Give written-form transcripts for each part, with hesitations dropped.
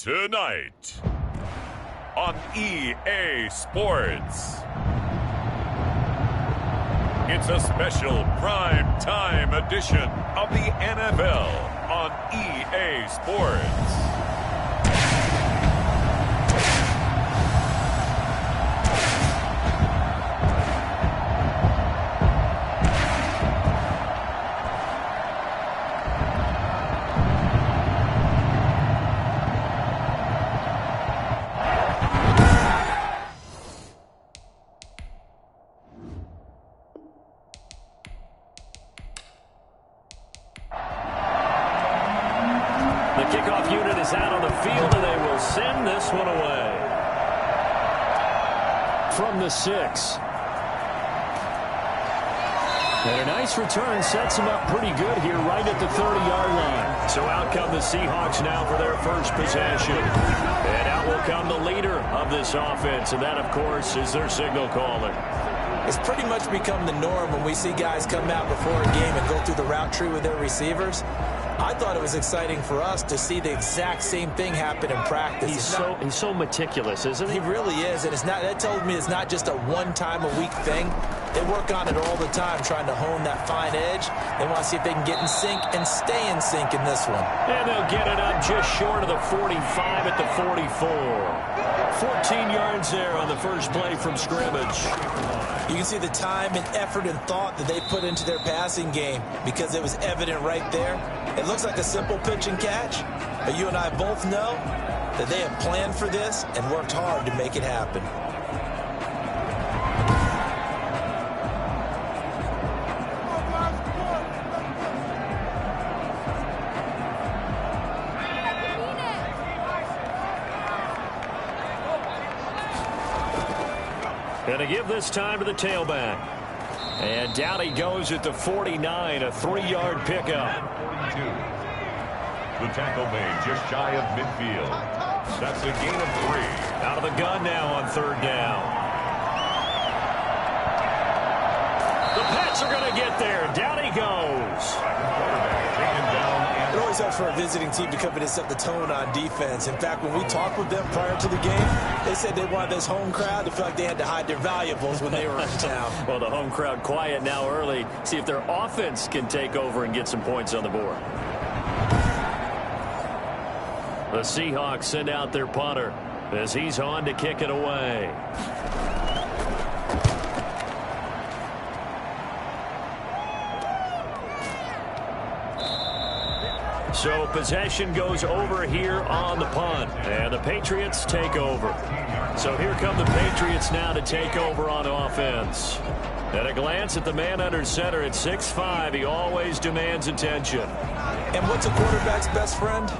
Tonight on EA Sports, it's a special prime time edition of the NFL on EA Sports. The kickoff unit is out on the field, and they will send this one away. From the 6. And a nice return sets him up pretty good here right at the 30-yard line. So out come the Seahawks now for their first possession. And out will come the leader of this offense, and that, of course, is their signal caller. It's pretty much become the norm when we see guys come out before a game and go through the route tree with their receivers. I thought it was exciting for us to see the exact same thing happen in practice. He's so meticulous, isn't he? He really is, and that tells me it's not just a one-time-a-week thing. They work on it all the time, trying to hone that fine edge. They want to see if they can get in sync and stay in sync in this one. And they'll get it up just short of the 45 at the 44. 14 yards there on the first play from scrimmage. You can see the time and effort and thought that they put into their passing game because it was evident right there. It looks like a simple pitch and catch, but you and I both know that they have planned for this and worked hard to make it happen. Going to give this time to the tailback. And down he goes at the 49, a 3-yard pickup. 42. The tackle made just shy of midfield. That's a gain of 3. Out of the gun now on third down. The Pats are going to get there. Down he goes. It always helps for a visiting team to come in and set the tone on defense. In fact, when we talked with them prior to the game, they said they wanted this home crowd to feel like they had to hide their valuables when they were in town. Well, the home crowd quiet now early. See if their offense can take over and get some points on the board. The Seahawks send out their punter as he's on to kick it away. So possession goes over here on the punt, and the Patriots take over. So here come the Patriots now to take over on offense. At a glance at the man under center at 6'5", he always demands attention. And what's a quarterback's best friend?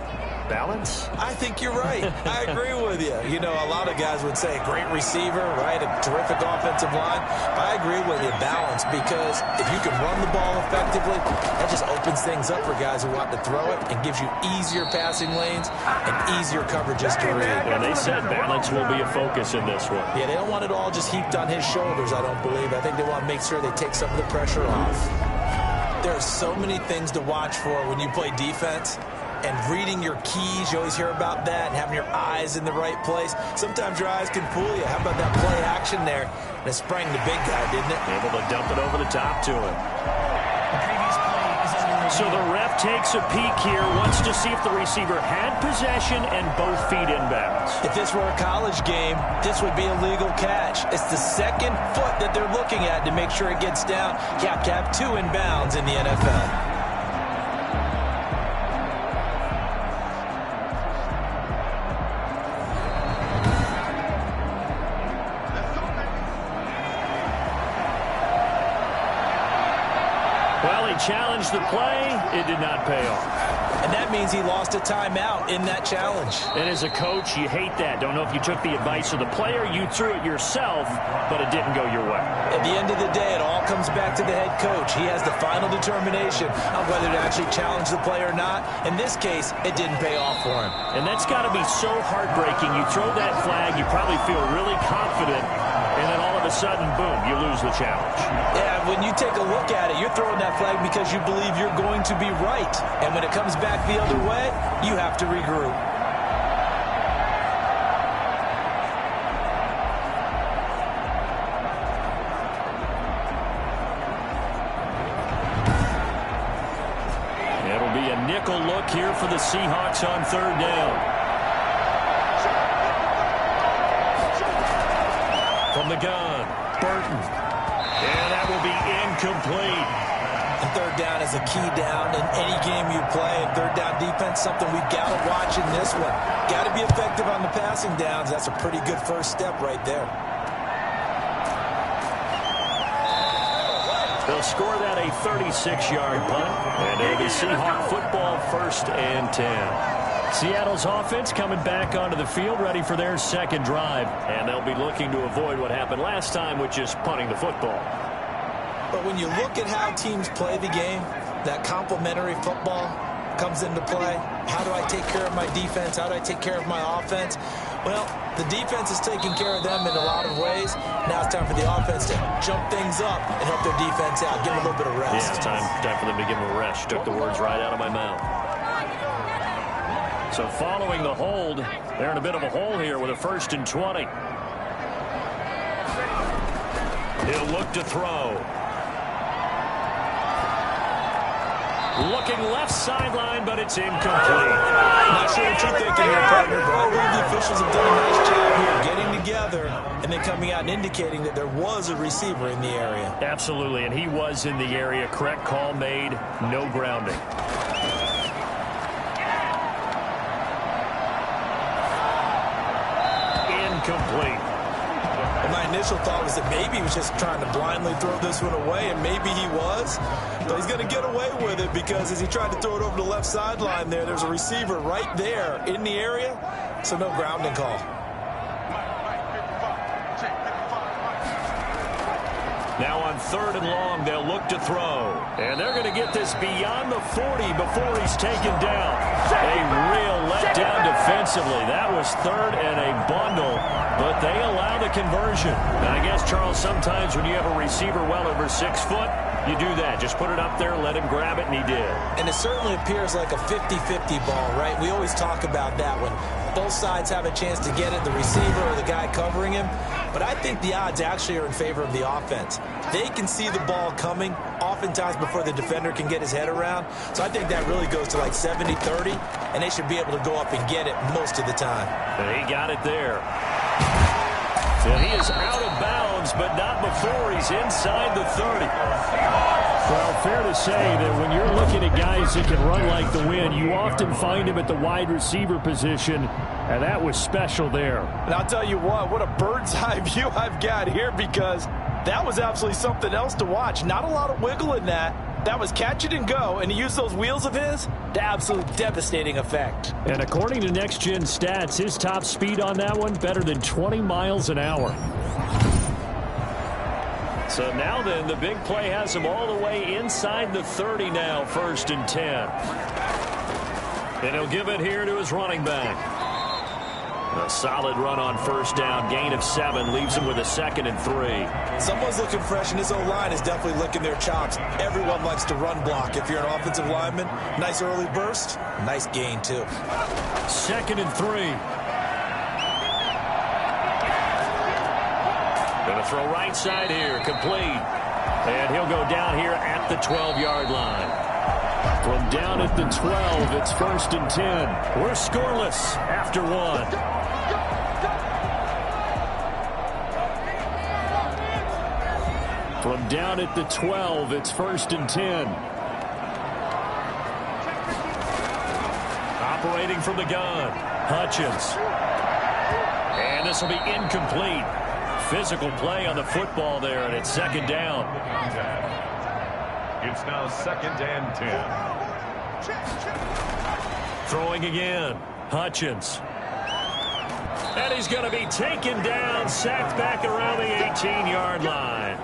Balance? I think you're right. I agree with you. You know, a lot of guys would say great receiver, right? A terrific offensive line. But I agree with you, balance, because if you can run the ball effectively, that just opens things up for guys who want to throw it and gives you easier passing lanes and easier coverages to read. And they said balance will be a focus in this one. Yeah, they don't want it all just heaped on his shoulders, I don't believe. I think they want to make sure they take some of the pressure off. There are so many things to watch for when you play defense. And reading your keys, you always hear about that, and having your eyes in the right place. Sometimes your eyes can fool you. How about that play action there? And it sprang the big guy, didn't it? Able to dump it over the top to him. So the ref takes a peek here, wants to see if the receiver had possession and both feet inbounds. If this were a college game, this would be a legal catch. It's the second foot that they're looking at to make sure it gets down. You have to have 2 inbounds in the NFL. Challenged the play, it did not pay off. And that means he lost a timeout in that challenge. And as a coach, you hate that. Don't know if you took the advice of the player, you threw it yourself, but it didn't go your way. At the end of the day, it all comes back to the head coach. He has the final determination on whether to actually challenge the play or not. In this case, it didn't pay off for him. And that's got to be so heartbreaking. You throw that flag, you probably feel really confident, and then all of a sudden, boom, you lose the challenge. Yeah, when you take a look at it, you're throwing that flag because you believe you're going to be right. And when it comes back the other way, you have to regroup. tactical look here for the Seahawks on third down. From the gun, Burton. And that will be incomplete. And third down is a key down in any game you play. And third down defense, something we've got to watch in this one. Got to be effective on the passing downs. That's a pretty good first step right there. They'll score that a 36-yard punt, and it'll be Seahawk football, 1st and 10. Seattle's offense coming back onto the field, ready for their second drive, and they'll be looking to avoid what happened last time, which is punting the football. But when you look at how teams play the game, that complementary football comes into play. How do I take care of my defense? How do I take care of my offense? Well, the defense is taking care of them in a lot of ways. Now it's time for the offense to jump things up and help their defense out, give them a little bit of rest. Yeah, time for them to give them a rest. Took the words right out of my mouth. So following the hold, they're in a bit of a hole here with a 1st and 20. He'll look to throw. Looking left sideline, but it's incomplete. Not sure what you're thinking here, partner, but I believe the officials have done a nice job here getting together and then coming out and indicating that there was a receiver in the area. Absolutely, and he was in the area. Correct call made. No grounding. Incomplete. My initial thought was that maybe he was just trying to blindly throw this one away, and maybe he was. But he's going to get away with it because as he tried to throw it over the left sideline there's a receiver right there in the area, so no grounding call. Now on 3rd and long, they'll look to throw. And they're going to get this beyond the 40 before he's taken down. A real letdown defensively. That was 3rd and a bundle, but they allow the conversion. And I guess, Charles, sometimes when you have a receiver well over 6 foot, you do that. Just put it up there, let him grab it, and he did. And it certainly appears like a 50-50 ball, right? We always talk about that when both sides have a chance to get it, the receiver or the guy covering him. But I think the odds actually are in favor of the offense. They can see the ball coming oftentimes before the defender can get his head around. So I think that really goes to like 70-30, and they should be able to go up and get it most of the time. And he got it there. And he is out of bounds, but not before he's inside the 30. Well, fair to say that when you're looking at guys that can run like the wind, you often find him at the wide receiver position, and that was special there. And I'll tell you what a bird's eye view I've got here, because that was absolutely something else to watch. Not a lot of wiggle in that. That was catch it and go, and he used those wheels of his to absolute devastating effect. And according to Next Gen Stats, his top speed on that one, better than 20 miles an hour. So now then, the big play has him all the way inside the 30 now, 1st and 10. And he'll give it here to his running back. A solid run on 1st down, gain of 7, leaves him with a 2nd and 3. Someone's looking fresh, and his O-line is definitely licking their chops. Everyone likes to run block. If you're an offensive lineman, nice early burst, nice gain too. 2nd and 3. Going to throw right side here, complete. And he'll go down here at the 12-yard line. From down at the 12, it's 1st and 10. We're scoreless after 1. From down at the 12, it's 1st and 10. Operating from the gun, Hutchins. And this will be incomplete. Physical play on the football there, and it's 2nd down. It's now 2nd and 10. Throwing again, Hutchins. And he's going to be taken down, sacked back around the 18-yard line.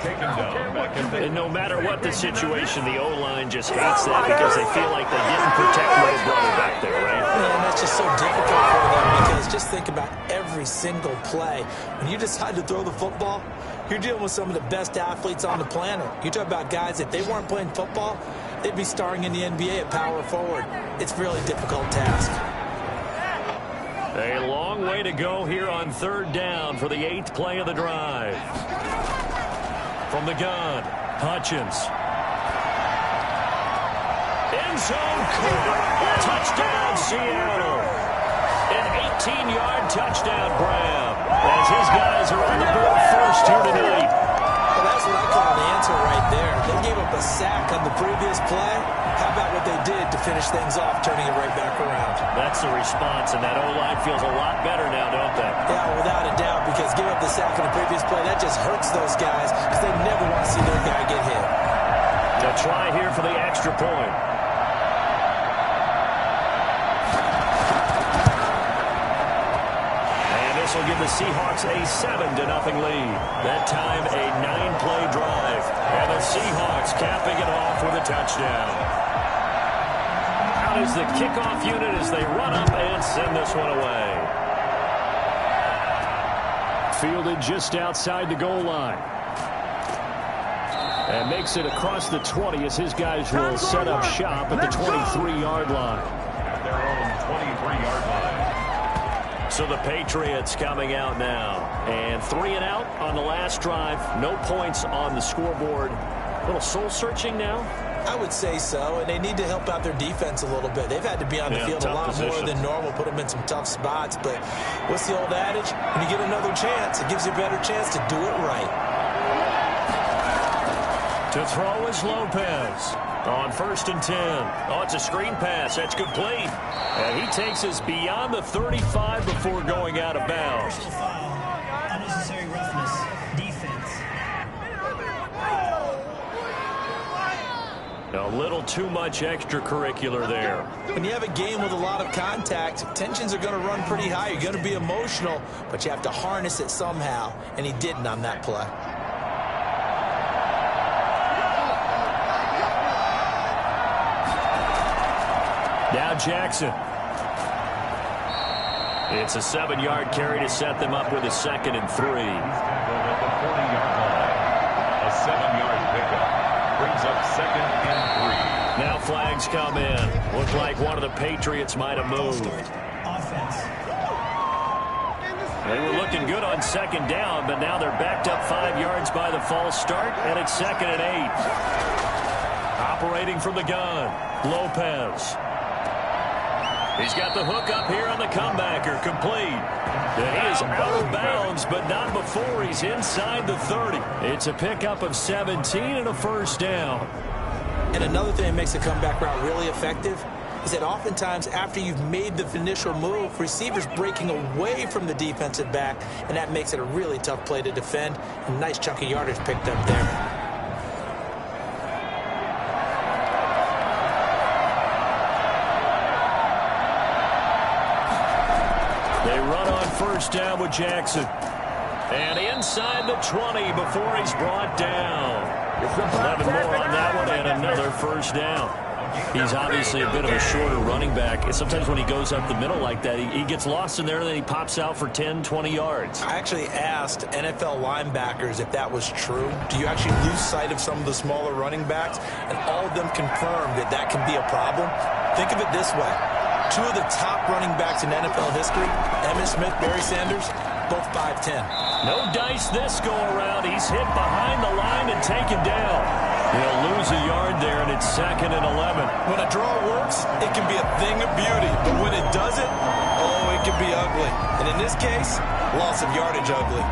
And no matter what the situation, the O-line just hates that because they feel like they didn't protect little brother back there, right? And that's just so difficult for them because just think about every single play. When you decide to throw the football, you're dealing with some of the best athletes on the planet. You talk about guys, if they weren't playing football, they'd be starring in the NBA at power forward. It's a really difficult task. A long way to go here on 3rd down for the 8th play of the drive. From the gun, Hutchins. end zone. Caught. Touchdown, Seattle. An 18-yard touchdown grab as his guys are on the board first here tonight. Well, that's what I call an answer right there. They gave up a sack on the previous play. How about what they did to finish things off, turning it right back around? That's the response, and that O-line feels a lot better now, don't they? Yeah, without a doubt, because giving up the sack on the previous play, that just hurts those guys because they never want to see their guy get hit. A try here for the extra point. Will give the Seahawks a 7-0 lead. That time a 9-play drive. And the Seahawks capping it off with a touchdown. Out is the kickoff unit as they run up and send this one away. Fielded just outside the goal line. And makes it across the 20 as his guys will set up shop at the 23-yard line. At their own 23-yard line. So the Patriots coming out now. And 3 and out on the last drive. No points on the scoreboard. A little soul-searching now? I would say so, and they need to help out their defense a little bit. They've had to be on the field a lot more than normal, put them in some tough spots. But what's the old adage? When you get another chance, it gives you a better chance to do it right. To throw is Lopez. On 1st and 10. Oh, it's a screen pass. That's complete. And he takes us beyond the 35 before going out of bounds. Personal foul. Unnecessary roughness. Defense. A little too much extracurricular there. When you have a game with a lot of contact, tensions are going to run pretty high. You're going to be emotional, but you have to harness it somehow, and he didn't on that play. Now Jackson. It's a 7-yard carry to set them up with a 2nd and 3. At the 40-yard line. A 7-yard pickup brings up 2nd and 3. Now flags come in. Looked like one of the Patriots might have moved. Offense. They were looking good on 2nd down, but now they're backed up 5 yards by the false start, and it's 2nd and 8. Operating from the gun, Lopez. He's got the hook up here on the comebacker, complete. And he is out of bounds, but not before he's inside the 30. It's a pickup of 17 and a 1st down. And another thing that makes the comeback route really effective is that oftentimes after you've made the initial move, receivers breaking away from the defensive back, and that makes it a really tough play to defend. A nice chunk of yardage picked up there. They run on 1st down with Jackson. And inside the 20 before he's brought down. 11 more on that one and another 1st down. He's obviously a bit of a shorter running back. And sometimes when he goes up the middle like that, he gets lost in there and then he pops out for 10, 20 yards. I actually asked NFL linebackers if that was true. Do you actually lose sight of some of the smaller running backs? And all of them confirmed that that can be a problem. Think of it this way. 2 of the top running backs in NFL history, Emmitt Smith, Barry Sanders, both 5'10". No dice this go-around. He's hit behind the line and taken down. He'll lose a yard there, and it's 2nd and 11. When a draw works, it can be a thing of beauty. But when it doesn't, oh, it can be ugly. And in this case, loss of yardage ugly.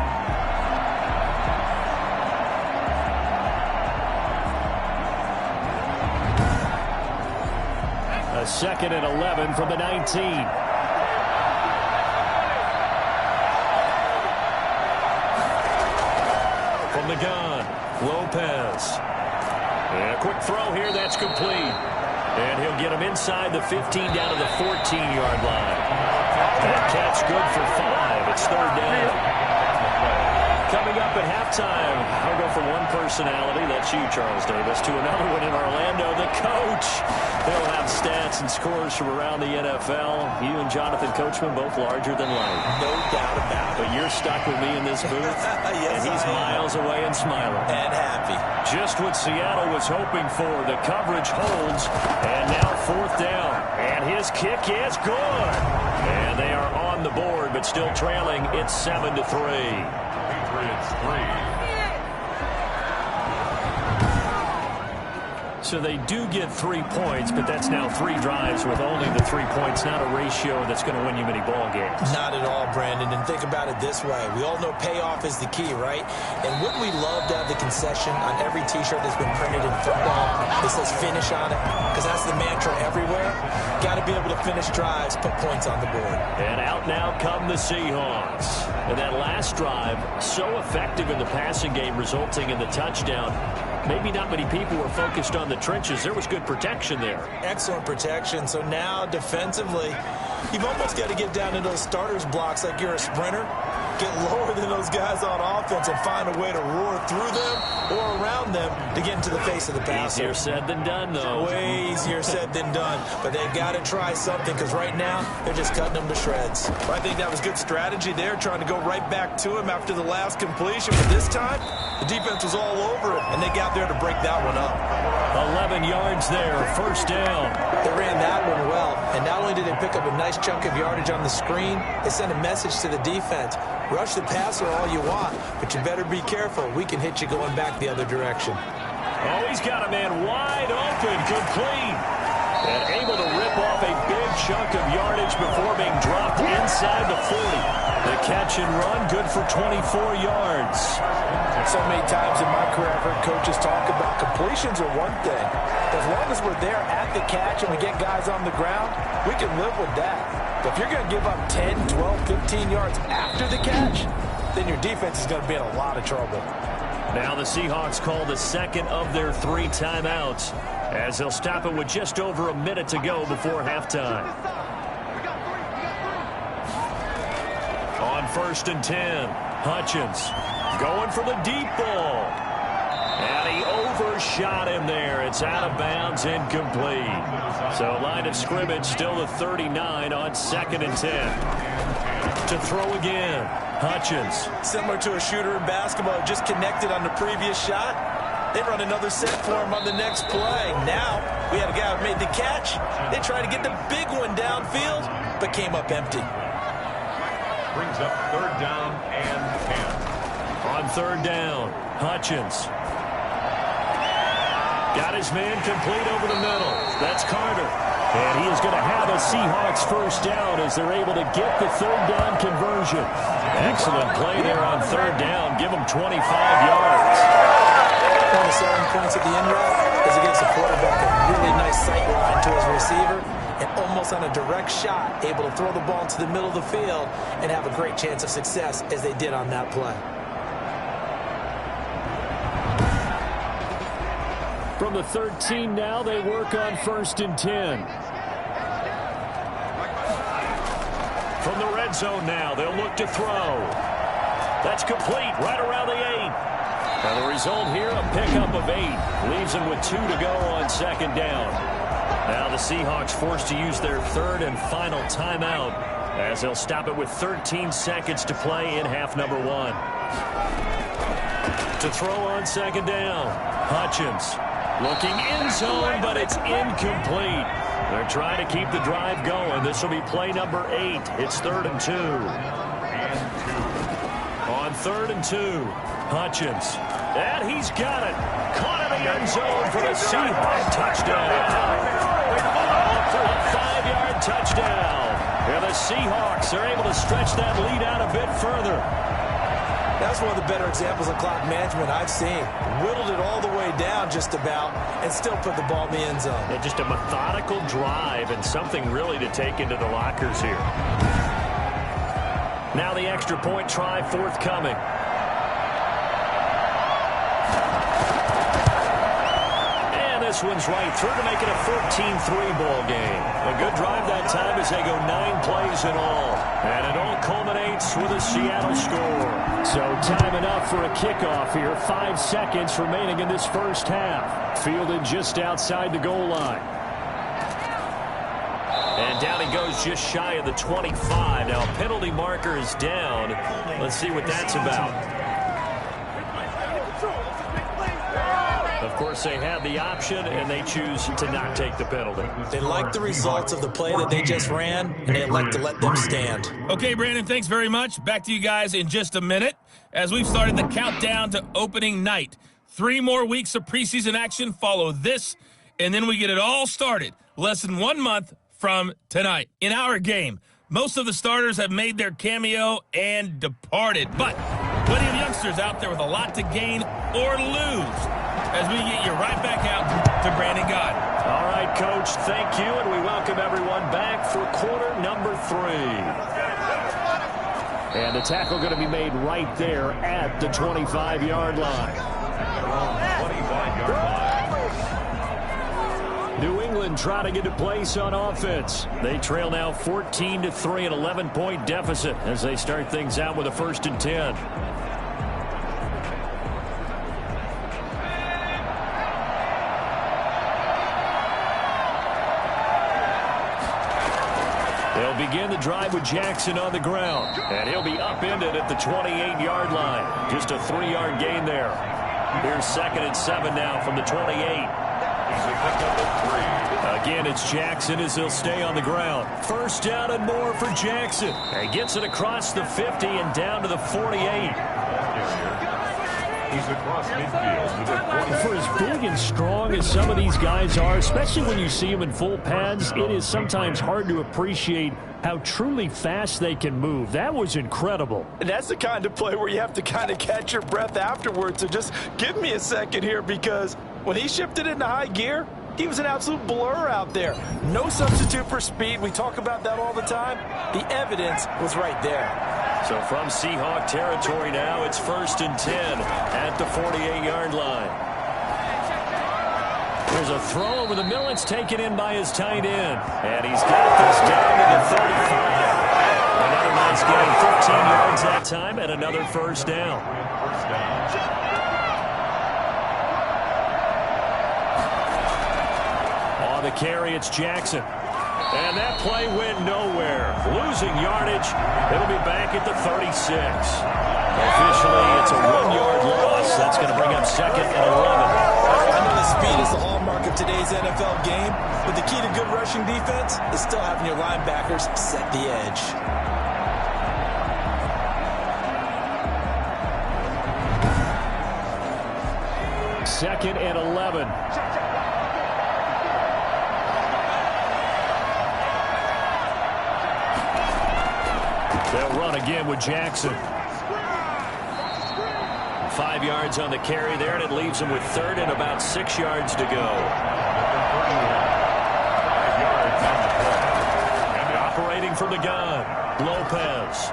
A 2nd and 11 from the 19. From the gun, Lopez. And a quick throw here, that's complete. And he'll get him inside the 15 down to the 14-yard line. That catch good for 5. It's 3rd down. Coming up at halftime, I'll go from one personality, that's you, Charles Davis, to another one in Orlando, the coach. They'll have stats and scores from around the NFL. You and Jonathan Coachman, both larger than life. No doubt about it. But you're stuck with me in this booth, yes, and he's miles away and smiling. And happy. Just what Seattle was hoping for. The coverage holds, and now 4th down. And his kick is good. And they are on the board, but still trailing. It's 7-3. Patriots 3. So they do get 3 points, but that's now 3 drives with only the 3 points, not a ratio that's going to win you many ball games. Not at all, Brandon. And think about it this way. We all know payoff is the key, right? And wouldn't we love to have the concession on every T-shirt that's been printed in football that says finish on it? Because that's the mantra everywhere. Got to be able to finish drives, put points on the board. And out now come the Seahawks. And that last drive, so effective in the passing game, resulting in the touchdown. Maybe not many people were focused on the trenches. There was good protection there. Excellent protection. So now defensively, you've almost got to get down to those starters blocks like you're a sprinter. Get lower than those guys on offense and find a way to roar through them or around them to get into the face of the passer. Easier said than done, though. Way easier said than done. But they've got to try something because right now they're just cutting them to shreds. I think that was good strategy there, trying to go right back to him after the last completion. But this time, the defense was all over it, and they got there to break that one up. 11 yards there, first down. They ran that one well, and not only did they pick up a nice chunk of yardage on the screen, they sent a message to the defense. Rush the passer all you want, but you better be careful. We can hit you going back the other direction. Oh, he's got a man wide open, complete. And able to rip off a big chunk of yardage before being dropped inside the 40. The catch and run, good for 24 yards. So many times in my career, I've heard coaches talk about completions are one thing. As long as we're there at the catch and we get guys on the ground, we can live with that. But if you're going to give up 10, 12, 15 yards after the catch, then your defense is going to be in a lot of trouble. Now the Seahawks call the second of their 3 timeouts as they'll stop it with just over a minute to go before halftime. On 1st and 10, Hutchins going for the deep ball. And he overshot him there. It's out of bounds, incomplete. So line of scrimmage still the 39 on 2nd and 10. To throw again, Hutchins. Similar to a shooter in basketball, just connected on the previous shot. They run another set for him on the next play. Now, we had a guy who made the catch. They tried to get the big one downfield, but came up empty. Brings up 3rd down and 10. On 3rd down, Hutchins. Got his man complete over the middle. That's Carter. And he is going to have a Seahawks first down as they're able to get the 3rd down conversion. Excellent play there on 3rd down. Give him 25 yards. One of the selling points of the end route is it gives the quarterback a really nice sight line to his receiver and almost on a direct shot able to throw the ball into the middle of the field and have a great chance of success as they did on that play. From the 13 now, they work on 1st and 10. From the red zone now, they'll look to throw. That's complete right around the 8. And the result here, a pickup of 8. Leaves them with 2 to go on 2nd down. Now the Seahawks forced to use their 3rd and final timeout as they'll stop it with 13 seconds to play in half number 1. To throw on 2nd down, Hutchins. Looking in zone, but it's incomplete. They're trying to keep the drive going. This will be play number 8. It's 3rd and 2. On 3rd and 2, Hutchins. And he's got it. Caught in the end zone for the Seahawks touchdown. For a 5-yard touchdown. And the Seahawks are able to stretch that lead out a bit further. That's one of the better examples of clock management I've seen. Whittled it all the way down just about and still put the ball in the end zone. And just a methodical drive and something really to take into the lockers here. Now the extra point try forthcoming. And this one's right through to make it a 14-3 ball game. A good drive that time as they go 9 plays in all. And it all culminates with a Seattle score. So time enough for a kickoff here. 5 seconds remaining in this first half. Fielded just outside the goal line. And down he goes just shy of the 25. Now a penalty marker is down. Let's see what that's about. Of course, they had the option, and they choose to not take the penalty. They like the results of the play that they just ran, and they like to let them stand. Okay, Brandon, thanks very much. Back to you guys in just a minute as we've started the countdown to opening night. 3 more weeks of preseason action follow this, and then we get it all started less than 1 month from tonight. In our game, most of the starters have made their cameo and departed, but plenty of youngsters out there with a lot to gain or lose as we get you right back out to Brandon Gott. All right, Coach, thank you, and we welcome everyone back for quarter number 3. And the tackle going to be made right there at the 25-yard line. 25-yard line. New England trying to get a place on offense. They trail now 14-3, an 11-point deficit as they start things out with a 1st and 10. They'll begin the drive with Jackson on the ground, and he'll be upended at the 28-yard line. Just a 3-yard gain there. Here's 2nd and 7 now from the 28. Again, it's Jackson as he'll stay on the ground. 1st down and more for Jackson. He gets it across the 50 and down to the 48. He's across midfield to the 40. For as big and strong as some of these guys are, especially when you see them in full pads, it is sometimes hard to appreciate how truly fast they can move. That was incredible. And that's the kind of play where you have to kind of catch your breath afterwards. So just give me a second here, because when he shifted into high gear, he was an absolute blur out there. No substitute for speed. We talk about that all the time. The evidence was right there. So from Seahawk territory now, it's 1st and 10 at the 48-yard line. There's a throw over the middle. It's taken in by his tight end. And he's got this down to the 35. Another nice gain, 15 yards that time, and another 1st down. On the carry, it's Jackson. And that play went nowhere. Losing yardage. It'll be back at the 36. Officially, it's a 1-yard loss. That's going to bring up 2nd and 11. I know the speed is the hallmark of today's NFL game, but the key to good rushing defense is still having your linebackers set the edge. Second and 11. They'll run again with Jackson. 5 yards on the carry there, and it leaves them with 3rd and about 6 yards to go. And operating from the gun, Lopez.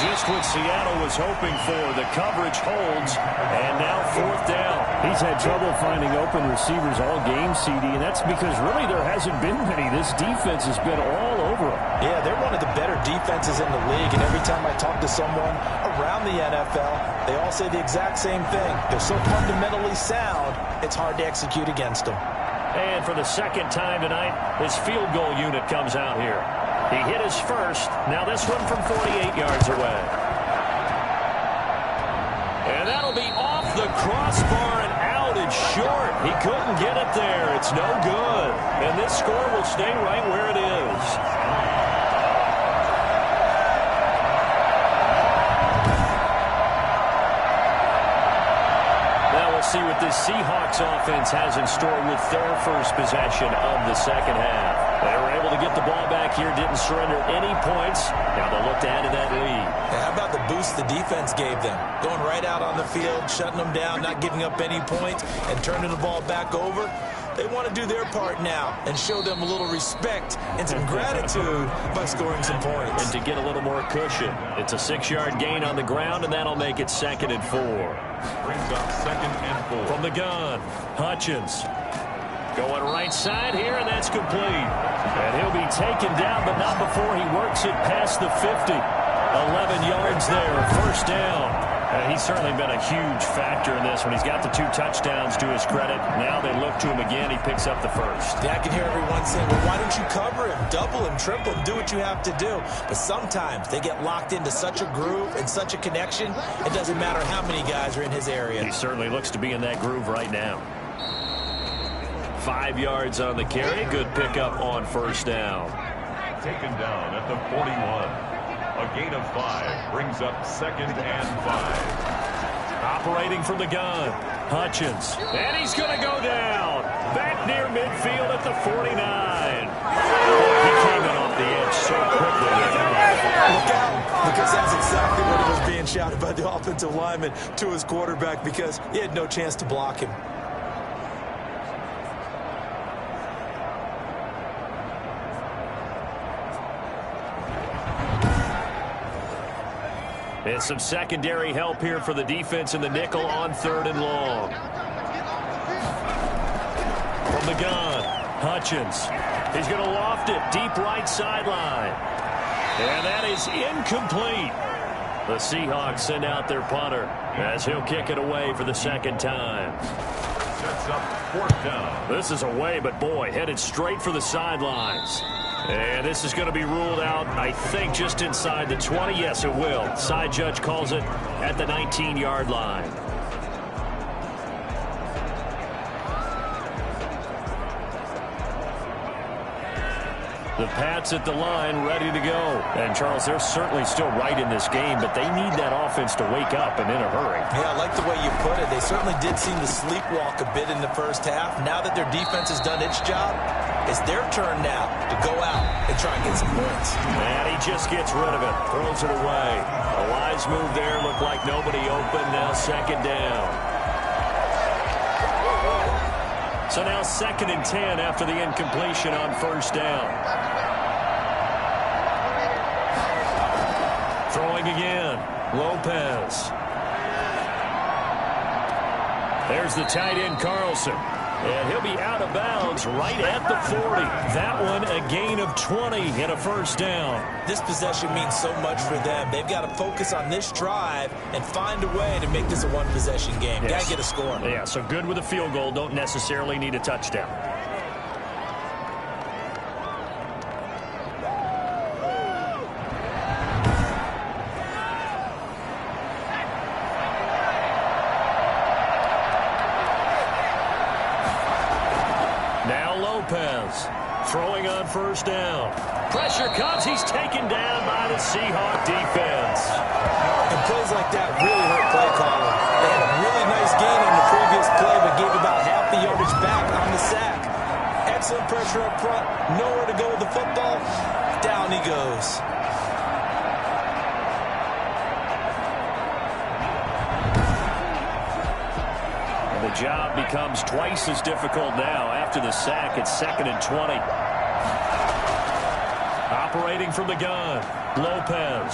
Just what Seattle was hoping for. The coverage holds, and now 4th down. He's had trouble finding open receivers all game, CD, and that's because really there hasn't been many. This defense has been all over him. Yeah, they're one of the better defenses in the league, and every time I talk to someone around the NFL, they all say the exact same thing. They're so fundamentally sound, it's hard to execute against them. And for the 2nd time tonight, his field goal unit comes out here. He hit his first. Now this one from 48 yards away. And that'll be off the crossbar and out and short. He couldn't get it there. It's no good. And this score will stay right where it is. See what this Seahawks offense has in store with their first possession of the 2nd half. They were able to get the ball back here, didn't surrender any points. Now they'll look to add to that lead. How about the boost the defense gave them? Going right out on the field, shutting them down, not giving up any points, and turning the ball back over. They want to do their part now and show them a little respect and some gratitude by scoring some points. And to get a little more cushion, it's a 6-yard gain on the ground, and that'll make it 2nd and 4. Brings up 2nd and 4. From the gun, Hutchins. Going right side here, and that's complete. And he'll be taken down, but not before he works it past the 50. 11 yards there, 1st down. He's certainly been a huge factor in this when he's got the 2 touchdowns to his credit. Now they look to him again. He picks up the 1st. Yeah, I can hear everyone saying, well, why don't you cover him, double him, triple him, do what you have to do. But sometimes they get locked into such a groove and such a connection, it doesn't matter how many guys are in his area. He certainly looks to be in that groove right now. 5 yards on the carry. Good pickup on 1st down. Taken down at the 41. A gain of 5 brings up 2nd and 5. Operating from the gun, Hutchins. And he's going to go down. Back near midfield at the 49. He came in off the edge so quickly. Look out, because that's exactly what was being shouted by the offensive lineman to his quarterback, because he had no chance to block him. And some secondary help here for the defense in the nickel on 3rd and long. From the gun, Hutchins. He's going to loft it deep right sideline. And that is incomplete. The Seahawks send out their punter as he'll kick it away for the 2nd time. Sets up 4th down. This is away, but boy, headed straight for the sidelines. And this is going to be ruled out, I think, just inside the 20. Yes, it will. Side judge calls it at the 19-yard line. The Pats at the line, ready to go. And, Charles, they're certainly still right in this game, but they need that offense to wake up and in a hurry. Yeah, I like the way you put it. They certainly did seem to sleepwalk a bit in the first half. Now that their defense has done its job, it's their turn now to go out and try and get some points. And he just gets rid of it, throws it away. A wise move there, looked like nobody open. Now 2nd down. So now 2nd and 10 after the incompletion on 1st down. Throwing again, Lopez. There's the tight end, Carlson. And he'll be out of bounds right at the 40. That one a gain of 20 and a 1st down. This possession means so much for them. They've got to focus on this drive and find a way to make this a one-possession game. Yes. Got to get a score. Yeah, so good with a field goal. Don't necessarily need a touchdown. Throwing on 1st down. Pressure comes. He's taken down by the Seahawk defense. And plays like that really hurt play calling. They had a really nice gain on the previous play, but gave about half the yardage back on the sack. Excellent pressure up front. Nowhere to go with the football. Down he goes. The job becomes twice as difficult now. After the sack, it's 2nd and 20. Operating from the gun, Lopez.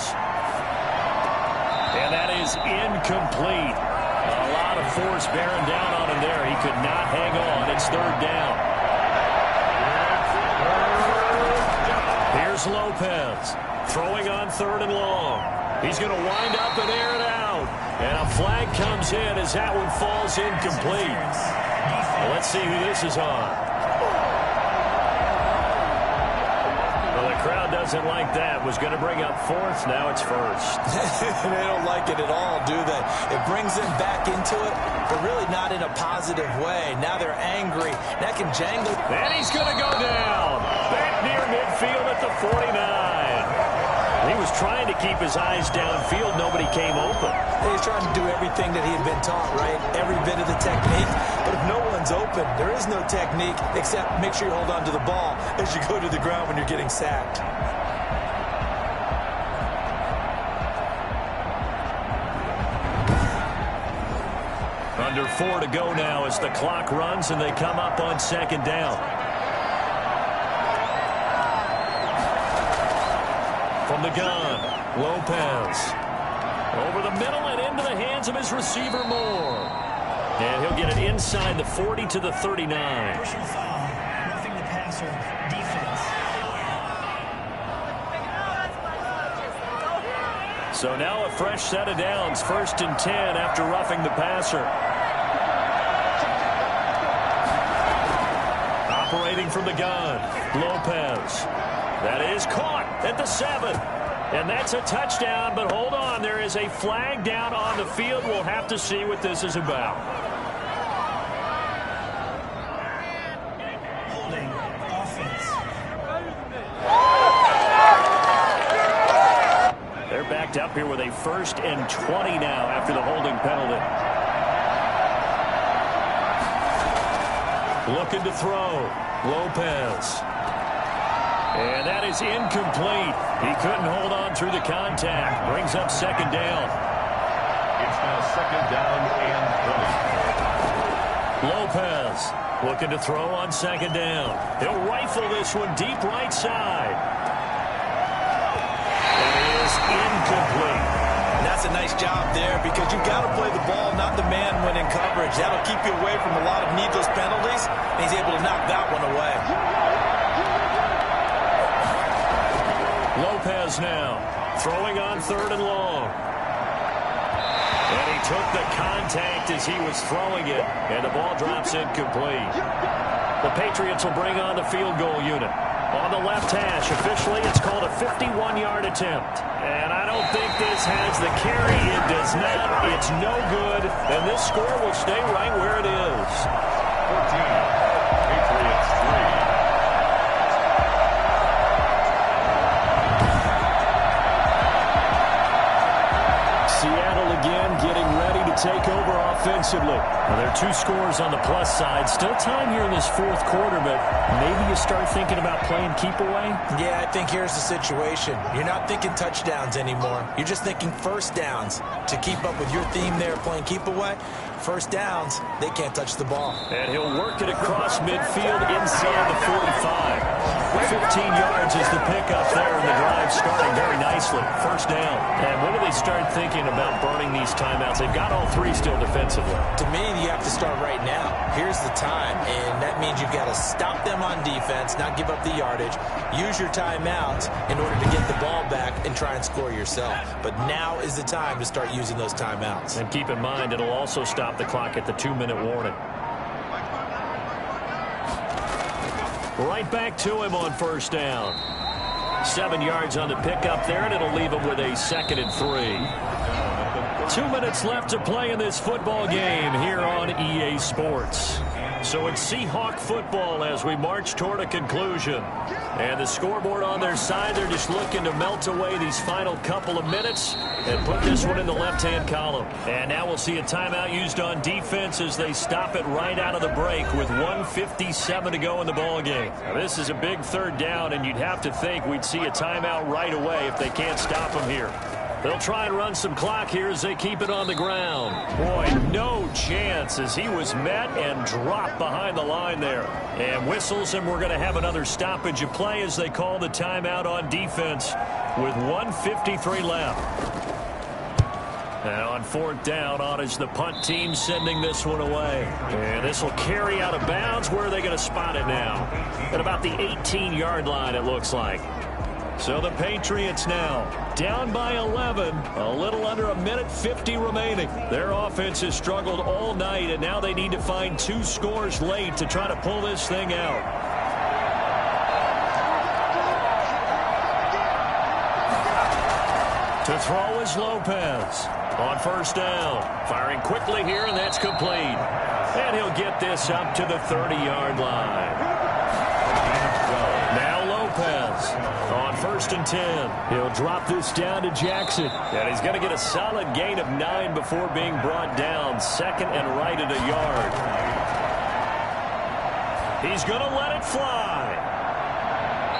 And that is incomplete. A lot of force bearing down on him there. He could not hang on. It's 3rd down. Here's Lopez. Throwing on 3rd and long. He's going to wind up and air it out. And a flag comes in as that one falls incomplete. Let's see who this is on. Well, the crowd doesn't like that. Was going to bring up 4th. Now it's 1st. They don't like it at all, do they? It brings them back into it, but really not in a positive way. Now they're angry. That can jangle. And he's going to go down. Back near midfield at the 49. He was trying to keep his eyes downfield. Nobody came open. He's trying to do everything that he had been taught, right? Every bit of the technique. But if no one's open, there is no technique except make sure you hold on to the ball as you go to the ground when you're getting sacked. Under 4 to go now as the clock runs and they come up on 2nd down. From the gun, Lopez. Over the middle and into the hands of his receiver, Moore. And he'll get it inside the 40 to the 39. Personal foul, roughing the passer, defense. So now a fresh set of downs, 1st and 10 after roughing the passer. Operating from the gun, Lopez. That is caught at the 7. And that's a touchdown, but hold on. There is a flag down on the field. We'll have to see what this is about. Holding, offense. They're back picked up here with a 1st and 20 now after the holding penalty. Looking to throw. Lopez. And that is incomplete. He couldn't hold on through the contact. Brings up 2nd down. It's now 2nd down and 20. Lopez looking to throw on 2nd down. He'll rifle this one deep right side. It is incomplete. And that's a nice job there because you've got to play the ball, not the man when in coverage. That'll keep you away from a lot of needless penalties, and he's able to knock that one away. Lopez now throwing on 3rd and long. And he took the contact as he was throwing it, and the ball drops incomplete. The Patriots will bring on the field goal unit. On the left hash, officially it's called a 51-yard attempt. And I don't think this has the carry. It does not. It's no good. And this score will stay right where it is. 14, Patriots 3. Seattle again getting ready to take over offensively. Well, there are 2 scores on the plus side. Still time here in this 4th quarter, but maybe you start thinking about playing keep away? Yeah, I think here's the situation. You're not thinking touchdowns anymore. You're just thinking 1st downs. To keep up with your theme there, playing keep away, 1st downs, they can't touch the ball. And he'll work it across midfield inside the 45. 15 yards is the pickup there, and the drive starting very nicely. 1st down. And when do they start thinking about burning these timeouts? They've got all 3 still defensively. To me, you have to start right now. Here's the time, and that means you've got to stop them on defense, not give up the yardage, use your timeouts in order to get the ball back and try and score yourself. But now is the time to start using those timeouts. And keep in mind, it'll also stop the clock at the 2-minute warning. Right back to him on 1st down. 7 yards on the pickup there, and it'll leave him with a 2nd and 3. 2 minutes left to play in this football game here on EA Sports. So it's Seahawk football as we march toward a conclusion. And the scoreboard on their side, they're just looking to melt away these final couple of minutes and put this one in the left-hand column. And now we'll see a timeout used on defense as they stop it right out of the break with 1:57 to go in the ballgame. Now, this is a big 3rd down, and you'd have to think we'd see a timeout right away if they can't stop them here. They'll try and run some clock here as they keep it on the ground. Boy, no chance as he was met and dropped behind the line there. And whistles, and we're going to have another stoppage of play as they call the timeout on defense with 1:53 left. Now on 4th down, on is the punt team sending this one away. And this will carry out of bounds. Where are they going to spot it now? At about the 18-yard line, it looks like. So the Patriots now down by 11, a little under 1:50 remaining. Their offense has struggled all night, and now they need to find 2 scores late to try to pull this thing out. To throw is Lopez on 1st down. Firing quickly here, and that's complete. And he'll get this up to the 30-yard line. Now Lopez on 1st and 10. He'll drop this down to Jackson. And he's going to get a solid gain of 9 before being brought down. 2nd and right at a yard. He's going to let it fly.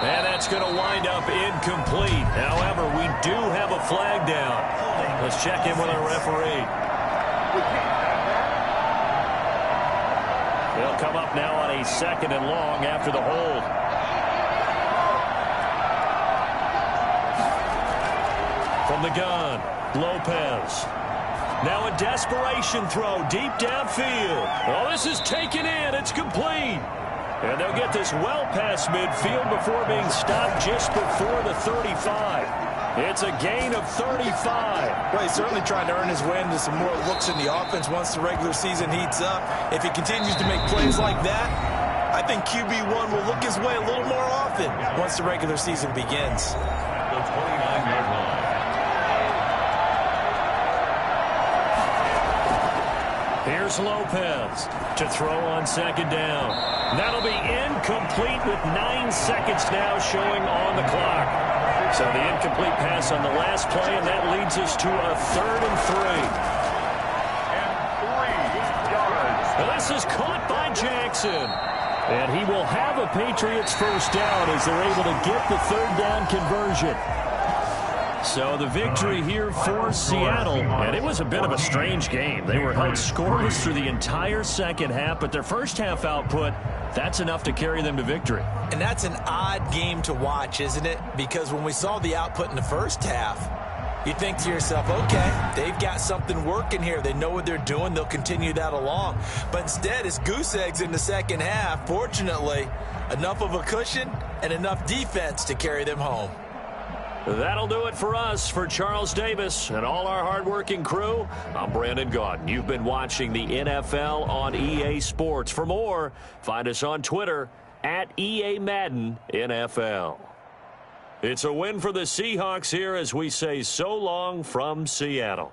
And that's going to wind up incomplete. However, we do have a flag down. Let's check in with our referee. They'll come up now on a 2nd and long after the hold. From the gun, Lopez. Now a desperation throw deep downfield. Oh, this is taken in. It's complete. And they'll get this well past midfield before being stopped just before the 35. It's a gain of 35. Well, he's certainly trying to earn his way into some more looks in the offense once the regular season heats up. If he continues to make plays like that, I think QB1 will look his way a little more often once the regular season begins. The 29-yard line. Here's Lopez to throw on 2nd down. That'll be incomplete with 9 seconds now showing on the clock. So the incomplete pass on the last play, and that leads us to a 3rd and 3. And this is caught by Jackson. And he will have a Patriots first down as they're able to get the 3rd down conversion. So the victory here for Seattle, and it was a bit of a strange game. They were held scoreless through the entire second half, but their first half output, that's enough to carry them to victory. And that's an odd game to watch, isn't it? Because when we saw the output in the first half, you think to yourself, okay, they've got something working here. They know what they're doing. They'll continue that along. But instead, it's goose eggs in the second half. Fortunately, enough of a cushion and enough defense to carry them home. That'll do it for us. For Charles Davis and all our hardworking crew, I'm Brandon Gaudin. You've been watching the NFL on EA Sports. For more, find us on Twitter at EA Madden NFL. It's a win for the Seahawks here as we say so long from Seattle.